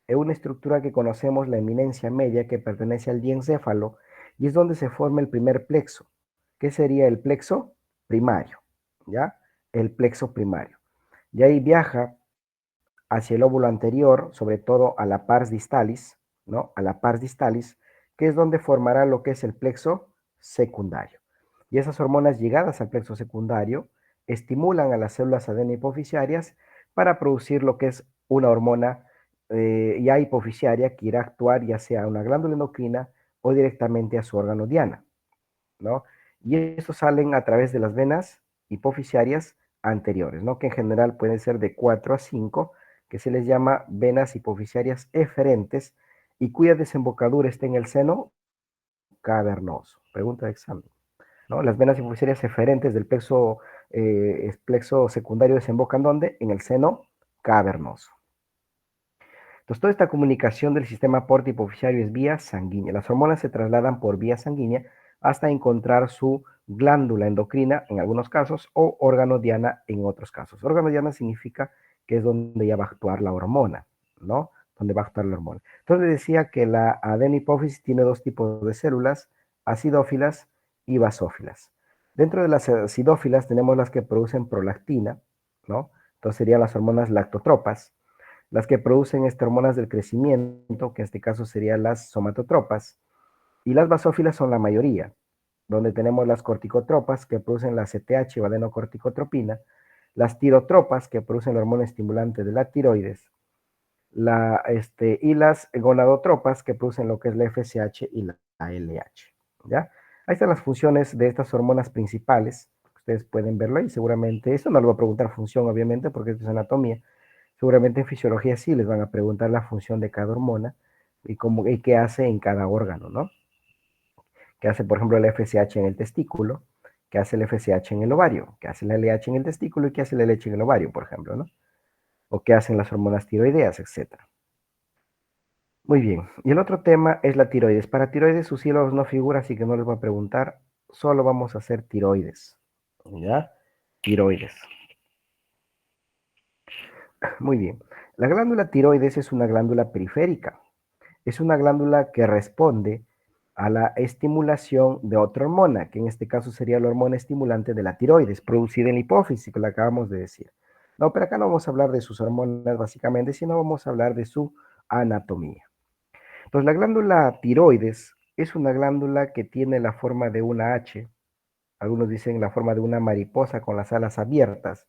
es una estructura que conocemos, la eminencia media, que pertenece al diencéfalo, y es donde se forma el primer plexo, que sería el plexo primario, ¿ya? El plexo primario. Y ahí viaja hacia el óvulo anterior, sobre todo a la pars distalis, ¿no? A la pars distalis, que es donde formará lo que es el plexo secundario. Y esas hormonas llegadas al plexo secundario estimulan a las células adenohipofisiarias para producir lo que es una hormona ya hipofisiaria que irá a actuar ya sea a una glándula endocrina o directamente a su órgano diana, ¿no? Y estos salen a través de las venas hipofisiarias anteriores, ¿no? Que en general pueden ser de 4 a 5, que se les llama venas hipofisiarias eferentes y cuya desembocadura está en el seno cavernoso. Pregunta de examen, ¿no? Las venas hipofisiarias eferentes del plexo secundario desembocan ¿dónde? En el seno cavernoso. Entonces, toda esta comunicación del sistema portihipofisiario es vía sanguínea. Las hormonas se trasladan por vía sanguínea hasta encontrar su glándula endocrina en algunos casos o órgano diana en otros casos. Órgano diana significa que es donde ya va a actuar la hormona, ¿no? Donde va a actuar la hormona. Entonces decía que la adenopófisis tiene dos tipos de células, acidófilas y basófilas. Dentro de las acidófilas tenemos las que producen prolactina, ¿no? Entonces serían las hormonas lactotropas. Las que producen hormonas del crecimiento, que en este caso serían las somatotropas, y las basófilas son la mayoría, donde tenemos las corticotropas que producen la CTH o adenocorticotropina, las tirotropas que producen la hormona estimulante de la tiroides, y las gonadotropas que producen lo que es la FSH y la LH, ¿ya? Ahí están las funciones de estas hormonas principales, ustedes pueden verlo y seguramente, esto no lo voy a preguntar función obviamente porque esto es anatomía, seguramente en fisiología sí les van a preguntar la función de cada hormona y qué hace en cada órgano, ¿no? ¿Qué hace, por ejemplo, el FSH en el testículo? ¿Qué hace el FSH en el ovario? ¿Qué hace la LH en el testículo? ¿Y qué hace la LH en el ovario, por ejemplo, ¿no? O qué hacen las hormonas tiroideas, etcétera. Muy bien. Y el otro tema es la tiroides. Para tiroides sus hilos no figura, así que no les voy a preguntar. Solo vamos a hacer tiroides. ¿Ya? Tiroides. Muy bien. La glándula tiroides es una glándula periférica. Es una glándula que responde a la estimulación de otra hormona, que en este caso sería la hormona estimulante de la tiroides, producida en la hipófisis, que lo acabamos de decir. No, pero acá no vamos a hablar de sus hormonas básicamente, sino vamos a hablar de su anatomía. Entonces, la glándula tiroides es una glándula que tiene la forma de una H, algunos dicen la forma de una mariposa con las alas abiertas,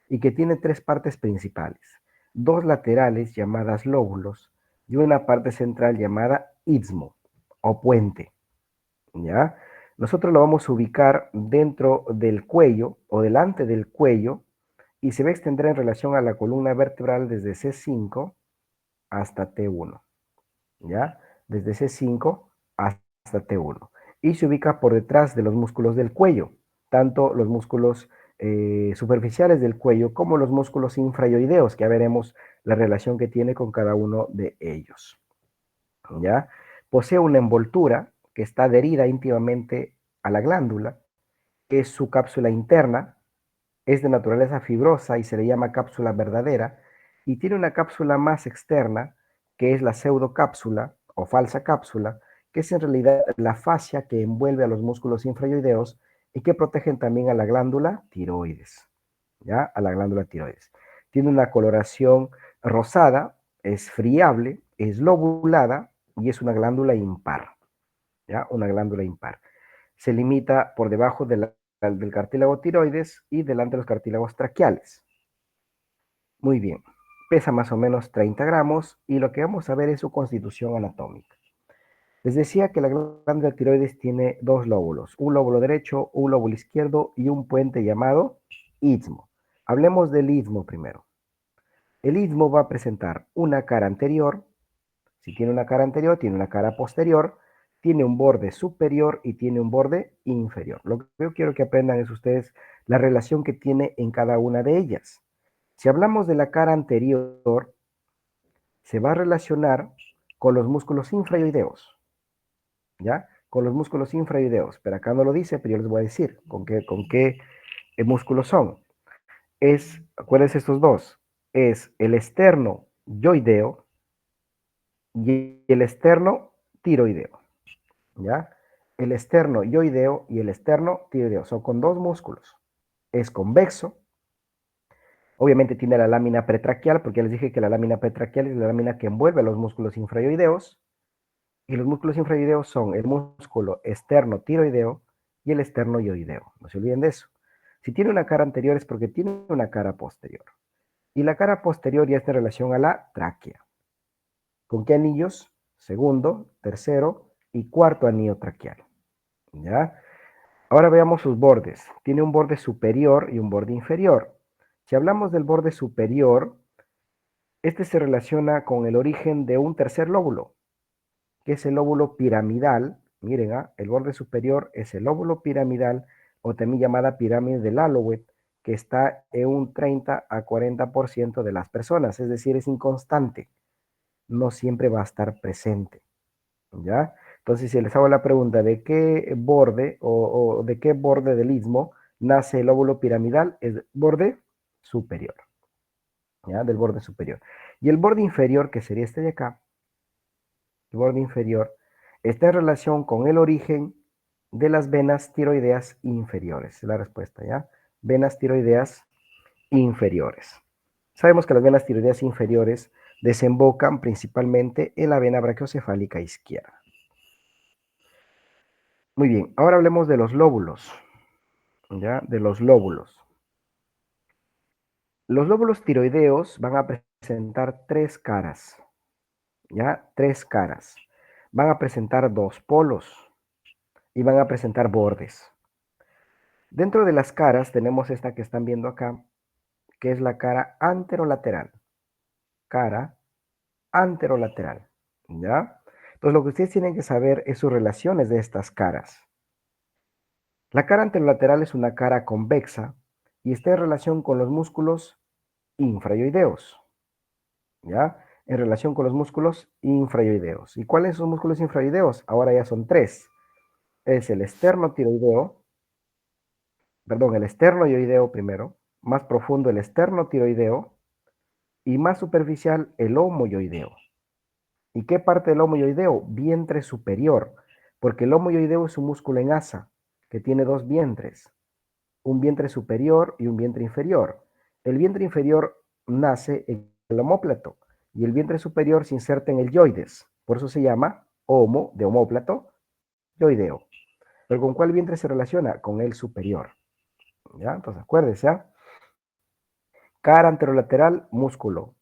y que tiene tres partes principales, dos laterales llamadas lóbulos y una parte central llamada istmo o puente, ¿ya? Nosotros lo vamos a ubicar dentro del cuello o delante del cuello y se va a extender en relación a la columna vertebral desde C5 hasta T1, ¿ya? Desde C5 hasta T1. Y se ubica por detrás de los músculos del cuello, tanto los músculos superficiales del cuello como los músculos infrayoideos, que ya veremos la relación que tiene con cada uno de ellos, ¿ya? Posee una envoltura que está adherida íntimamente a la glándula, que es su cápsula interna, es de naturaleza fibrosa y se le llama cápsula verdadera, y tiene una cápsula más externa, que es la pseudocápsula o falsa cápsula, que es en realidad la fascia que envuelve a los músculos infrayoideos y que protegen también a la glándula tiroides, ¿ya? A la glándula tiroides. Tiene una coloración rosada, es friable, es lobulada y es una glándula impar, ¿ya? Una glándula impar. Se limita por debajo del cartílago tiroides y delante de los cartílagos traqueales. Muy bien, pesa más o menos 30 gramos y lo que vamos a ver es su constitución anatómica. Les decía que la glándula tiroides tiene dos lóbulos, un lóbulo derecho, un lóbulo izquierdo y un puente llamado istmo. Hablemos del istmo primero. El istmo va a presentar una cara anterior. Si tiene una cara anterior, tiene una cara posterior, tiene un borde superior y tiene un borde inferior. Lo que yo quiero que aprendan es ustedes la relación que tiene en cada una de ellas. Si hablamos de la cara anterior, se va a relacionar con los músculos infrayoideos, ¿ya? Con los músculos infrayoideos, pero acá no lo dice, pero yo les voy a decir con qué músculos son. ¿Cuáles estos dos? Es el esterno yoideo y el esterno tiroideo, ¿ya? El esterno yoideo y el esterno tiroideo son con dos músculos. Es convexo. Obviamente tiene la lámina pretraquial, porque ya les dije que la lámina pretraquial es la lámina que envuelve a los músculos infrayoideos. Y los músculos infrayoideos son el músculo esterno tiroideo y el esterno yoideo. No se olviden de eso. Si tiene una cara anterior es porque tiene una cara posterior. Y la cara posterior ya está en relación a la tráquea. ¿Con qué anillos? Segundo, tercero y cuarto anillo traqueal, ¿ya? Ahora veamos sus bordes. Tiene un borde superior y un borde inferior. Si hablamos del borde superior, este se relaciona con el origen de un tercer lóbulo, que es el lóbulo piramidal. Miren, el borde superior es el lóbulo piramidal, o también llamada pirámide de Lalloway, que está en un 30 a 40% de las personas, es decir, es inconstante, no siempre va a estar presente, ¿ya? Entonces, si les hago la pregunta de qué borde o de qué borde del istmo nace el lóbulo piramidal, es borde superior, ¿ya? Del borde superior. Y el borde inferior, que sería este de acá, el borde inferior, está en relación con el origen de las venas tiroideas inferiores. Es la respuesta, ¿ya? Venas tiroideas inferiores. Sabemos que las venas tiroideas inferiores desembocan principalmente en la vena brachiocefálica izquierda. Muy bien, ahora hablemos de los lóbulos, ¿ya? De los lóbulos. Los lóbulos tiroideos van a presentar tres caras, ¿ya? Tres caras. Van a presentar dos polos y van a presentar bordes. Dentro de las caras tenemos esta que están viendo acá, que es la cara anterolateral. Cara anterolateral, ¿ya? Entonces lo que ustedes tienen que saber es sus relaciones de estas caras. La cara anterolateral es una cara convexa y está en relación con los músculos infrayoideos, ¿ya? En relación con los músculos infrayoideos. ¿Y cuáles son los músculos infrayoideos? Ahora ya son tres. Es el esternotiroideo, perdón, el esternoyoideo primero, más profundo el esternotiroideo y más superficial el homoyoideo. ¿Y qué parte del homoyoideo? Vientre superior, porque el homoyoideo es un músculo en asa que tiene dos vientres, un vientre superior y un vientre inferior. El vientre inferior nace en el omóplato y el vientre superior se inserta en el yoides. Por eso se llama homo, de omóplato, yoideo. ¿Pero con cuál vientre se relaciona? Con el superior. ¿Ya? Entonces acuérdense, ¿ah? Cara anterolateral, músculo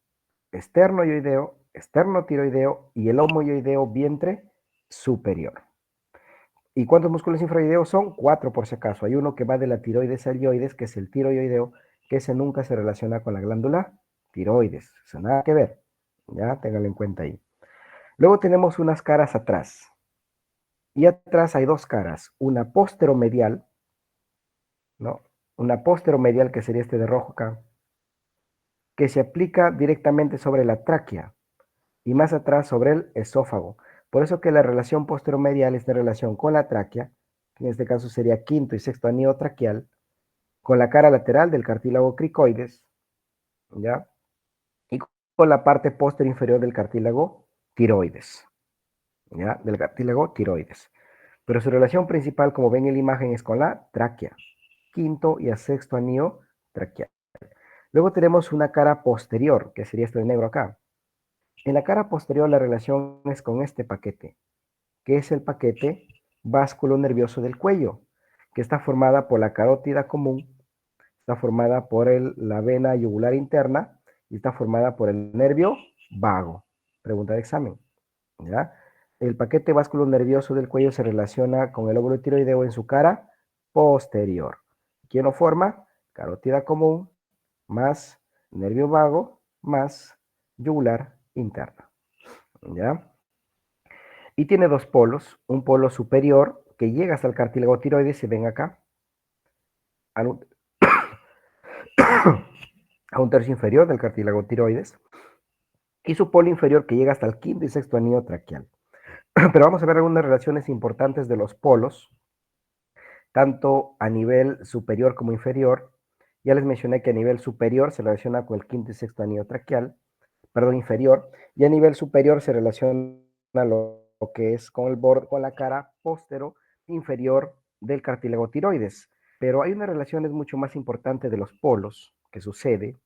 esternoyoideo, esternotiroideo y el homoyoideo, vientre superior. ¿Y cuántos músculos infrarroideos son? 4 por si acaso. Hay uno que va de la tiroides al ioides, que es el tiroideo, que ese nunca se relaciona con la glándula tiroides. O sea, nada que ver. Ya, ténganlo en cuenta ahí. Luego tenemos unas caras atrás. Y atrás hay dos caras. Una posteromedial, ¿no? Una posteromedial, que sería este de rojo acá, que se aplica directamente sobre la tráquea y más atrás sobre el esófago. Por eso que la relación posteromedial está en relación con la tráquea, que en este caso sería quinto y sexto anillo traqueal, con la cara lateral del cartílago cricoides, ¿ya? Y con la parte posterior inferior del cartílago tiroides, ¿ya? Del cartílago tiroides. Pero su relación principal, como ven en la imagen, es con la tráquea, quinto y a sexto anillo traqueal. Luego tenemos una cara posterior, que sería este de negro acá. En la cara posterior la relación es con este paquete, que es el paquete básculo nervioso del cuello, que está formada por la carótida común, está formada por la vena yugular interna y está formada por el nervio vago. Pregunta de examen, ¿ya? El paquete básculo nervioso del cuello se relaciona con el óvulo tiroideo en su cara posterior. ¿Quién lo forma? Carótida común más nervio vago más yugular interna, ¿ya? Y tiene dos polos, un polo superior que llega hasta el cartílago tiroides, y ven acá, a un, a un tercio inferior del cartílago tiroides, y su polo inferior que llega hasta el quinto y sexto anillo traqueal. Pero vamos a ver algunas relaciones importantes de los polos, tanto a nivel superior como inferior. Ya les mencioné que a nivel superior se relaciona con el quinto y sexto anillo traqueal, perdón, inferior, y a nivel superior se relaciona lo que es con el borde, con la cara postero inferior del cartílago tiroides. Pero hay una relación mucho más importante de los polos que sucede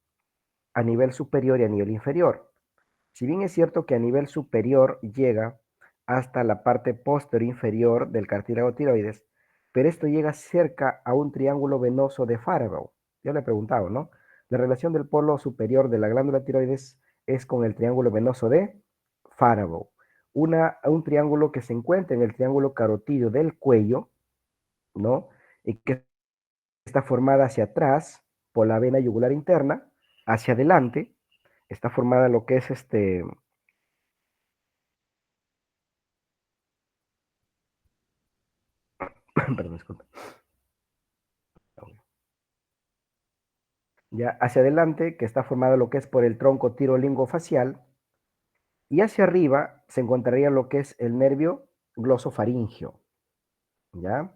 a nivel superior y a nivel inferior. Si bien es cierto que a nivel superior llega hasta la parte posterior inferior del cartílago tiroides, pero esto llega cerca a un triángulo venoso de Farabaugh. Yo le he preguntado, ¿no? La relación del polo superior de la glándula tiroides es con el triángulo venoso de Farabaugh. Un triángulo que se encuentra en el triángulo carotídeo del cuello, ¿no? Y que está formada hacia atrás por la vena yugular interna, hacia adelante está formada lo que es perdón, disculpa. Ya hacia adelante, que está formado lo que es por el tronco tirolingofacial, y hacia arriba se encontraría lo que es el nervio glosofaringio, ¿ya?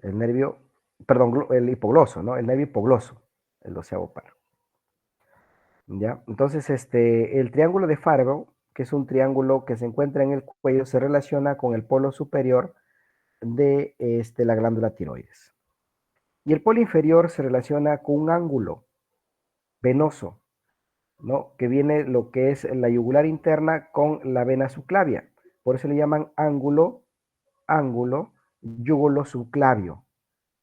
El nervio, perdón, el hipogloso, ¿no? El nervio hipogloso, el 12º par, ¿ya? Entonces, el triángulo de Farabaugh, que es un triángulo que se encuentra en el cuello, se relaciona con el polo superior de la glándula tiroides. Y el polo inferior se relaciona con un ángulo venoso, ¿no? Que viene lo que es la yugular interna con la vena subclavia. Por eso le llaman ángulo yugulo subclavio.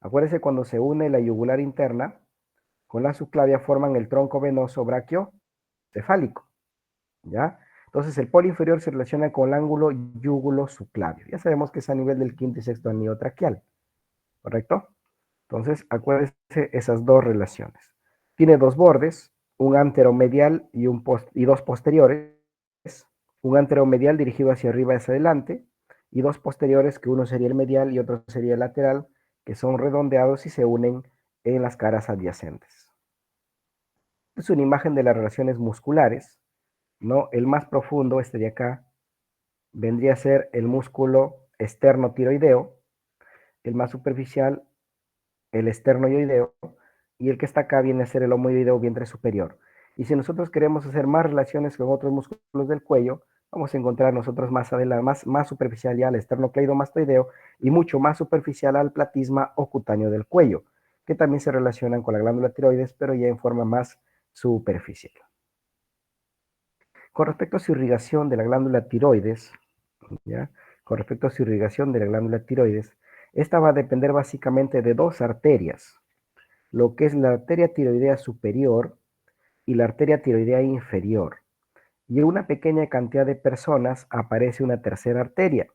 Acuérdense, cuando se une la yugular interna con la subclavia forman el tronco venoso brachiocefálico, ¿ya? Entonces el polo inferior se relaciona con el ángulo yugulo subclavio. Ya sabemos que es a nivel del quinto y sexto anillo traqueal, ¿correcto? Entonces, acuérdense esas dos relaciones. Tiene dos bordes, un anteromedial y dos posteriores. Un anteromedial dirigido hacia arriba y hacia adelante, y dos posteriores, que uno sería el medial y otro sería el lateral, que son redondeados y se unen en las caras adyacentes. Es una imagen de las relaciones musculares, ¿no? El más profundo, este de acá, vendría a ser el músculo esternotiroideo, el más superficial, el esternoioideo, y el que está acá viene a ser el homoioideo vientre superior. Y si nosotros queremos hacer más relaciones con otros músculos del cuello, vamos a encontrar nosotros más adelante, más superficial ya al esternocleidomastoideo y mucho más superficial al platisma o cutáneo del cuello, que también se relacionan con la glándula tiroides, pero ya en forma más superficial. Con respecto a su irrigación de la glándula tiroides, ¿ya? Con respecto a su irrigación de la glándula tiroides, esta va a depender básicamente de dos arterias, lo que es la arteria tiroidea superior y la arteria tiroidea inferior. y en una pequeña cantidad de personas aparece una tercera arteria,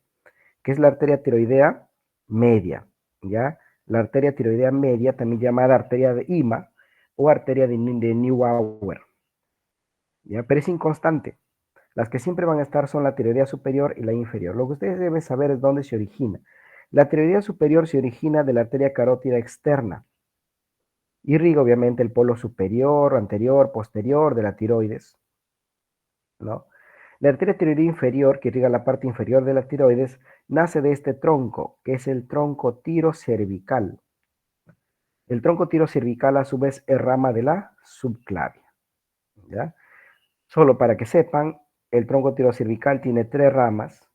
que es la arteria tiroidea media, ¿ya? La arteria tiroidea media, también llamada arteria de Ima o arteria de Neubauer, ¿ya? Pero es inconstante. Las que siempre van a estar son la tiroidea superior y la inferior. Lo que ustedes deben saber es dónde se origina. La tiroidea superior se origina de la arteria carótida externa. Irriga obviamente el polo superior, anterior, posterior de la tiroides, ¿no? La arteria tiroidea inferior, que irriga la parte inferior de la tiroides, nace de este tronco, que es el tronco tirocervical. El tronco tirocervical a su vez es rama de la subclavia, ¿ya? Solo para que sepan, el tronco tirocervical tiene tres ramas,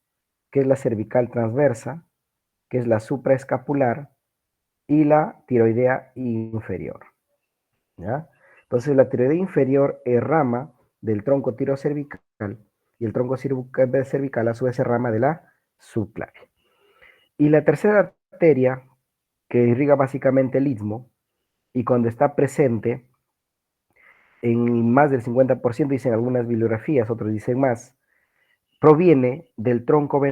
que es la cervical transversa, que es la supraescapular y la tiroidea inferior, ¿ya? Entonces la tiroidea inferior es rama del tronco tirocervical y el tronco cervical a su vez es rama de la subclavia. Y la tercera arteria que irriga básicamente el istmo y cuando está presente en más del 50%, dicen algunas bibliografías, otros dicen más, proviene del tronco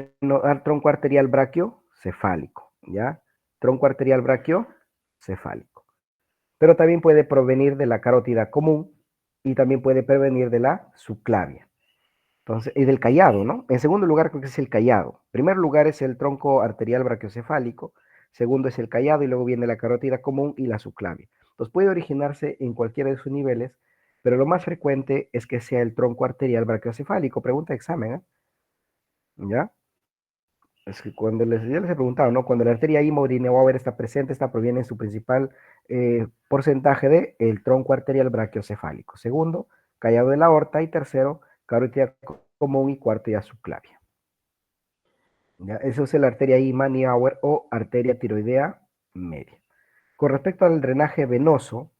arterial brachiocefálico, ¿ya? Tronco arterial brachiocefálico. Pero también puede provenir de la carótida común y también puede provenir de la subclavia. Entonces, y del callado, ¿no? En segundo lugar, creo que es el callado. En primer lugar es el tronco arterial brachiocefálico, segundo es el callado y luego viene la carótida común y la subclavia. Entonces puede originarse en cualquiera de sus niveles, pero lo más frecuente es que sea el tronco arterial brachiocefálico. Pregunta de examen, ¿eh? ¿Ya? Es que ya les he preguntado, ¿no? Cuando la arteria Imo-Neubauer está presente, esta proviene en su principal porcentaje de el tronco arterial brachiocefálico. Segundo, callado de la aorta. Y tercero, carótida común. Y cuarto, ya subclavia. ¿Ya? Eso es la arteria Ima-Neubauer o arteria tiroidea media. Con respecto al drenaje venoso,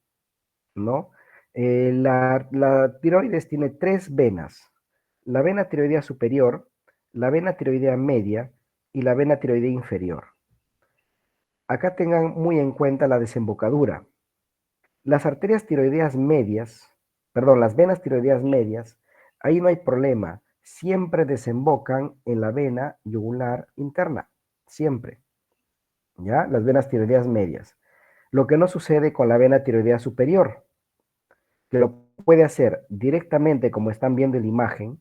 ¿no? La tiroides tiene tres venas. La vena tiroidea superior, la vena tiroidea media y la vena tiroidea inferior. Acá tengan muy en cuenta la desembocadura. Las arterias tiroideas medias, perdón, las venas tiroideas medias, ahí no hay problema. Siempre desembocan en la vena yugular interna. Siempre. ¿Ya? Las venas tiroideas medias. Lo que no sucede con la vena tiroidea superior, que lo puede hacer directamente, como están viendo en la imagen,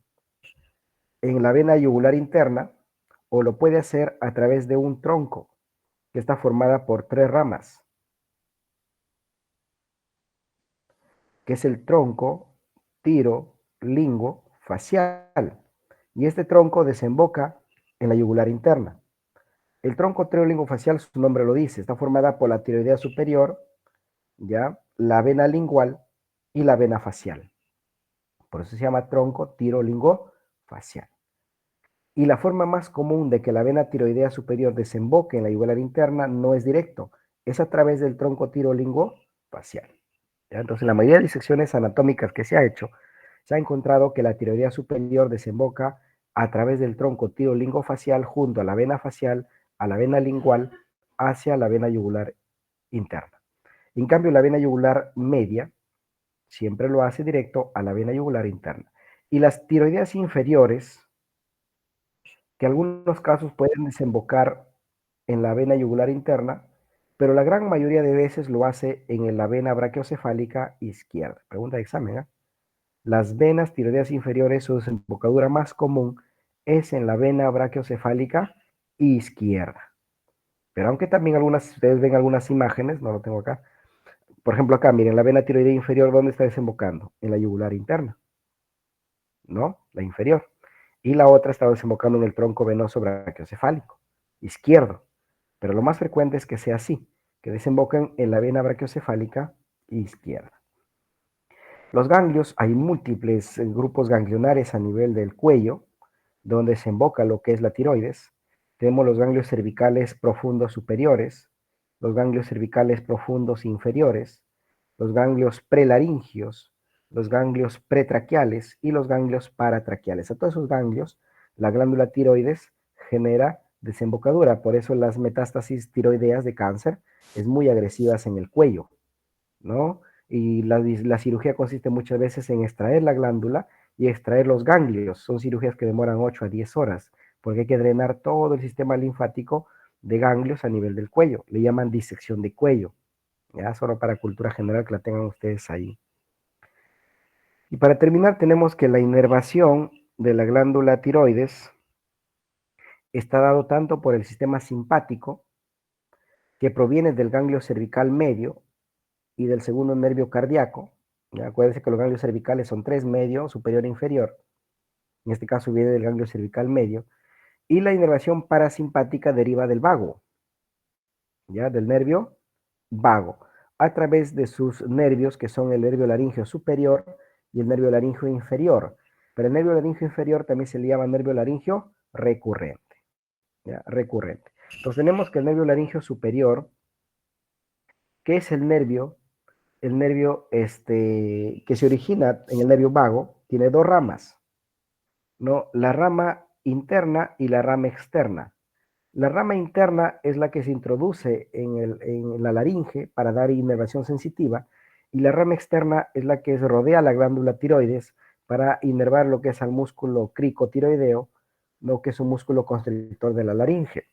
en la vena yugular interna, o lo puede hacer a través de un tronco, que está formada por tres ramas, que es el tronco tiro-lingo-facial. Y este tronco desemboca en la yugular interna. El tronco tiro-lingo-facial, su nombre lo dice, está formada por la tiroidea superior, ¿ya? La vena lingual y la vena facial. Por eso se llama tronco tiro-lingo-facial. Y la forma más común de que la vena tiroidea superior desemboque en la yugular interna no es directo, es a través del tronco tiro-lingo-facial. Entonces, en la mayoría de disecciones anatómicas que se ha hecho, se ha encontrado que la tiroidea superior desemboca a través del tronco tiro-lingo-facial junto a la vena facial, a la vena lingual, hacia la vena yugular interna. En cambio, la vena yugular media siempre lo hace directo a la vena yugular interna. Y las tiroideas inferiores, que en algunos casos pueden desembocar en la vena yugular interna, pero la gran mayoría de veces lo hace en la vena brachiocefálica izquierda. Pregunta de examen, ¿eh? Las venas tiroideas inferiores, su desembocadura más común es en la vena brachiocefálica izquierda. Pero aunque también algunas, ustedes ven algunas imágenes, no lo tengo acá. Por ejemplo, acá, miren, la vena tiroidea inferior, ¿dónde está desembocando? En la yugular interna, ¿no? La inferior. Y la otra está desembocando en el tronco venoso brachiocefálico, izquierdo. Pero lo más frecuente es que sea así, que desemboquen en la vena brachiocefálica izquierda. Los ganglios, hay múltiples grupos ganglionares a nivel del cuello, donde desemboca lo que es la tiroides. Tenemos los ganglios cervicales profundos superiores, los ganglios cervicales profundos inferiores, los ganglios prelaringios, los ganglios pretraquiales y los ganglios paratraquiales. A todos esos ganglios, la glándula tiroides genera desembocadura, por eso las metástasis tiroideas de cáncer es muy agresivas en el cuello, ¿no? Y la cirugía consiste muchas veces en extraer la glándula y extraer los ganglios. Son cirugías que demoran 8 a 10 horas, porque hay que drenar todo el sistema linfático de ganglios a nivel del cuello. Le llaman disección de cuello. Ya, solo para cultura general que la tengan ustedes ahí. Y para terminar, tenemos que la inervación de la glándula tiroides está dado tanto por el sistema simpático, que proviene del ganglio cervical medio y del segundo nervio cardíaco. ¿Ya? Acuérdense que los ganglios cervicales son tres: medio, superior e inferior. En este caso viene del ganglio cervical medio. Y la inervación parasimpática deriva del vago, ¿ya? Del nervio vago, a través de sus nervios, que son el nervio laríngeo superior y el nervio laríngeo inferior. Pero el nervio laríngeo inferior también se le llama nervio laríngeo recurrente, ¿ya? Recurrente. Entonces tenemos que el nervio laríngeo superior, que es el nervio que se origina en el nervio vago, tiene dos ramas, ¿no? La rama interna y la rama externa. La rama interna es la que se introduce en la laringe para dar inervación sensitiva, y la rama externa es la que rodea la glándula tiroides para inervar lo que es al músculo cricotiroideo, lo que es un músculo constrictor de la laringe.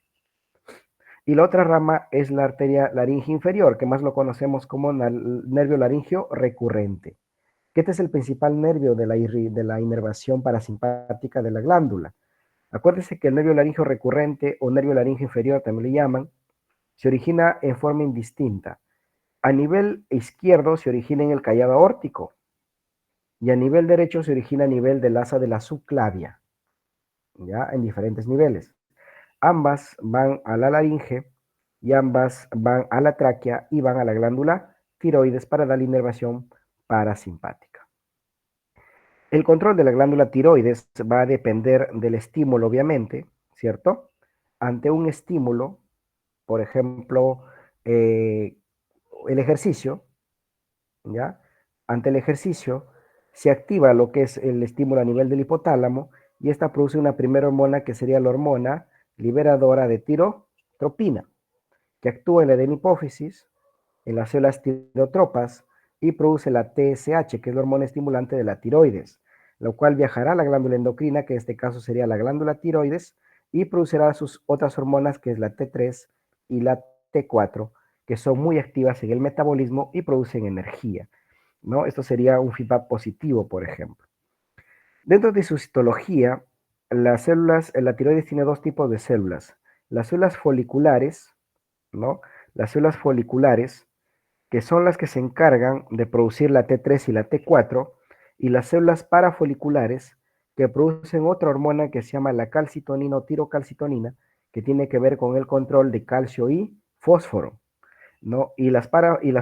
Y la otra rama es la arteria laringe inferior, que más lo conocemos como nervio laringio recurrente, que este es el principal nervio de la inervación parasimpática de la glándula. Acuérdense que el nervio laringio recurrente o nervio laringio inferior, también le llaman, se origina en forma indistinta. A nivel izquierdo se origina en el callado aórtico y a nivel derecho se origina a nivel del asa de la subclavia, ya en diferentes niveles. Ambas van a la laringe y ambas van a la tráquea y van a la glándula tiroides para dar la inervación parasimpática. El control de la glándula tiroides va a depender del estímulo, obviamente, ¿cierto? Ante un estímulo, por ejemplo, el ejercicio, ¿ya? Ante el ejercicio se activa lo que es el estímulo a nivel del hipotálamo y esta produce una primera hormona que sería la hormona liberadora de tirotropina, que actúa en la adenipófisis, en las células tirotropas y produce la TSH, que es la hormona estimulante de la tiroides, lo cual viajará a la glándula endocrina, que en este caso sería la glándula tiroides, y producirá sus otras hormonas, que es la T3 y la T4, que son muy activas en el metabolismo y producen energía, ¿no? Esto sería un feedback positivo, por ejemplo. Dentro de su citología, la tiroides tiene dos tipos de células: las células foliculares, ¿no? Las células foliculares, que son las que se encargan de producir la T3 y la T4, y las células parafoliculares, que producen otra hormona que se llama la calcitonina o tirocalcitonina, que tiene que ver con el control de calcio y fósforo, ¿no? Y las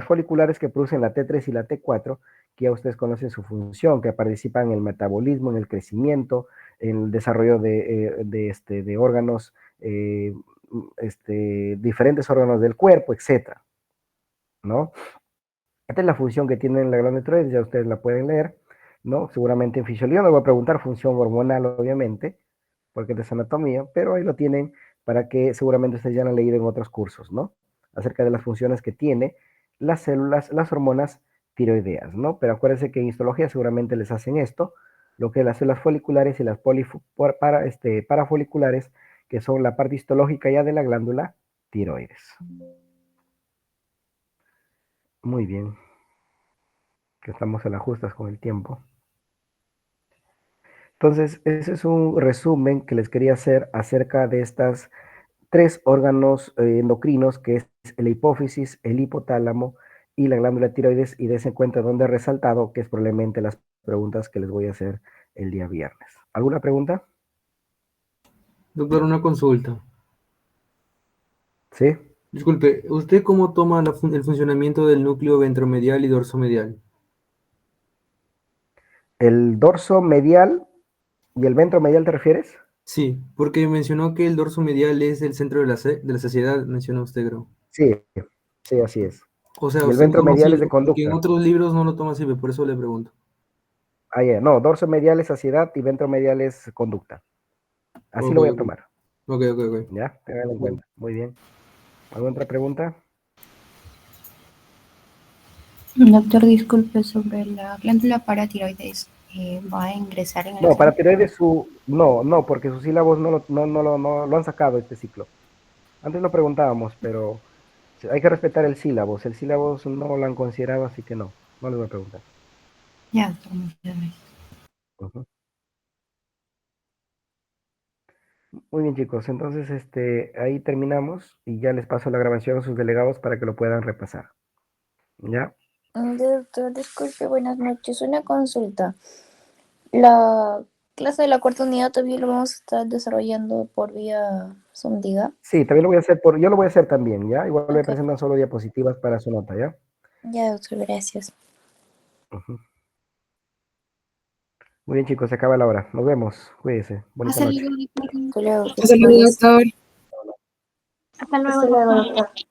foliculares, que producen la T3 y la T4, que ya ustedes conocen su función, que participan en el metabolismo, en el crecimiento, en el desarrollo de órganos, diferentes órganos del cuerpo, etcétera, ¿no? Esta es la función que tiene la glándula tiroides, ya ustedes la pueden leer, ¿no? Seguramente en fisiología no voy a preguntar función hormonal, obviamente, porque es anatomía, pero ahí lo tienen para que seguramente ustedes ya lo han leído en otros cursos, ¿no? Acerca de las funciones que tiene las células, las hormonas tiroideas, ¿no? Pero acuérdense que en histología seguramente les hacen esto, lo que es las células foliculares y las parafoliculares, que son la parte histológica ya de la glándula tiroides. Muy bien, que estamos a las justas con el tiempo. Entonces, ese es un resumen que les quería hacer acerca de estas tres órganos endocrinos, que es la hipófisis, el hipotálamo y la glándula tiroides, y dense cuenta donde he resaltado, que es probablemente las preguntas que les voy a hacer el día viernes. ¿Alguna pregunta? Doctor, una consulta. ¿Sí? Disculpe, ¿usted cómo toma el funcionamiento del núcleo ventromedial y dorsomedial? ¿El dorso medial y el ventromedial te refieres? Sí, porque mencionó que el dorso medial es el centro de la saciedad, mencionó usted, creo. Sí, sí, así es. O sea, Y el ¿usted lo toma ventromedial es así? de Porque en conducta. otros libros no lo toma así, por eso le pregunto. Ah, ya. No, dorso medial es saciedad y ventromedial es conducta. Así Ok, lo voy a tomar. ok, ok, ok. ¿Ya? Tengan en cuenta. Muy bien. ¿Alguna otra pregunta? Doctor, disculpe, sobre la glándula paratiroides. va a ingresar en el No, para examen. tiroides no, porque sus sílabos no lo han sacado este ciclo. Antes lo preguntábamos, pero hay que respetar el sílabos. El sílabos no lo han considerado, así que no les voy a preguntar. Ya, doctor, muchas gracias. Ujú. Muy bien, chicos. Entonces, ahí terminamos y ya les paso la grabación a sus delegados para que lo puedan repasar. ¿Ya? Doctor, disculpe, buenas noches. Una consulta. La clase de la cuarta unidad todavía lo vamos a estar desarrollando por vía Zoom, diga. Sí, también lo voy a hacer yo lo voy a hacer también, ¿ya? Igual me Ok. presentan solo diapositivas para su nota, ¿ya? Ya, doctor, gracias. Ujú. Muy bien, chicos, se acaba la hora. Nos vemos. Cuídense. Bonita Hasta noche. luego, doctor. Hasta luego, que Hasta se luego, cuide. doctor. Hasta luego, Hasta luego, doctor. doctor.